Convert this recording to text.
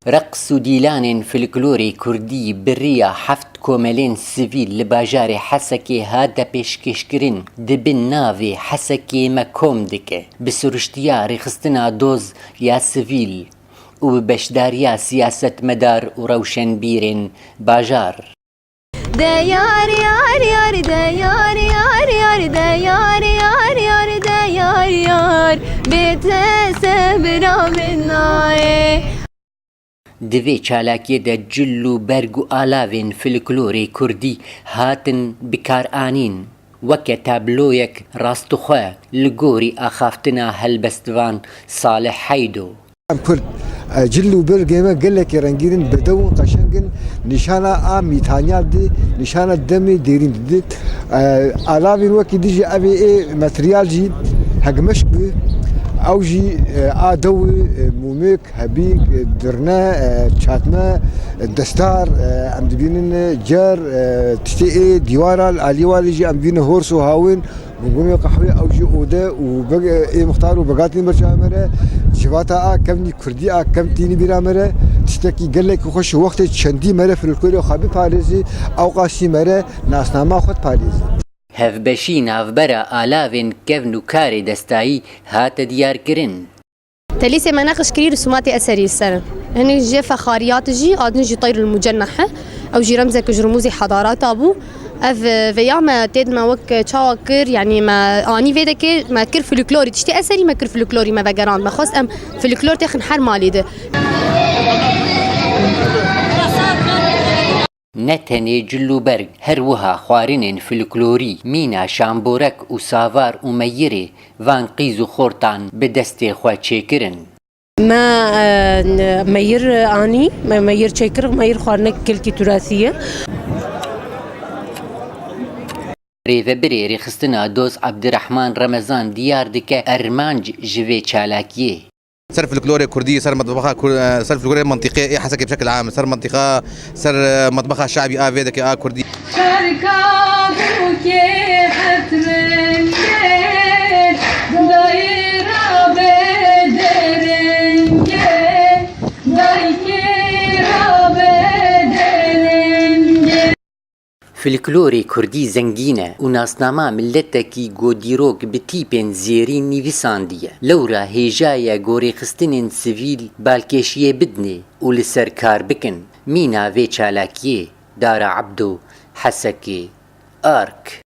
رقص و دیلان فلکلۆری کوردی بڕیە حەفت کۆمەلێن سڤیل لە باژارێ حەسەکێ هاتە پێشکەشکردن دەبن ناوێ حەسەکێ مەکۆم دکە بە سروشتیا ڕێخستنا دۆز یا سڤیل و بە بەشداریە سیاسەتمەدار و ڕەوشەنبیرên باژار. ديار يار يار ديار يار يار ديار يار يار ديار يار بيت سبرا مناي divê çalakiyê de cil û berg û alavên folklorê kurdî hatin bikaranîn weke tabloyek rastixwe li gorî axaftina helbestvan Salih Heydo. Kurd cil û bergê me gelekî rengîn bedew û qeşengin nîşana a mîtaniya didê nîşana demê dêrîn didê alavên wekî dijî ev ê materyal jî hegmeşk bû ew jî a dewê mûmêk hebîk dirne çatme destar em dibînin cer tiştê ê dîwara alî walê jî em dibînin hors û hawên gomê qehwê ew jî ode û ê muxtar û begatîn berçava me re civata a kevnî kurdî a kemtînî bîra me re tiştekî gelekî xweş û wextê çendî me re folklorê xwe biparêzî ew qasî me re nasnama xwe diparêzî. Hevbeşî navbera alavên kevn û karê destayî hate diyarkirin. تليسي مناقش كري رسومات أثري السنة هني جي فخاريات جي قادن جي طير المجنحة أو جي رمزك رموزي حضارات أبو اف فيا ما تيد ما وك تشاكر يعني ما اني فيدك ما كر فلكلوري تشتي اثري ما كر فلكلوري ما بقران ما خاص ام فلكلور تخن حر مالي ده نەتەنێ جل و بەرگ هەروەها خوارینên فلکلۆری مینە شامبۆرەک و ساڤار و مەیرێ vان قیز و خۆرتان bi destê xwe çêkirin. ما مير اني مير شكر مير خوارنك كلكي تراثيه Rêvebirê rêxistina doz Abdirehman Remezan diyar dike ermanc ji vê çalakiyê. سر فلكلوري كردي سر مطبخها سر فلكلوري منطقي اي حسكي بشكل عام سر منطقه سر مطبخها شعبي فيدك كردي فلکلۆری کوردی زەنگینە و ناسنامە ملەتێکی گۆدیرۆک bi tîpên zêrî nivîsandiye. Lewra hêjaya gorêxistinên sivîl balkêşiyê bidine û li ser kar bikin. Mîna vê çalakiyê Dara Ebdo Hesekê Ark.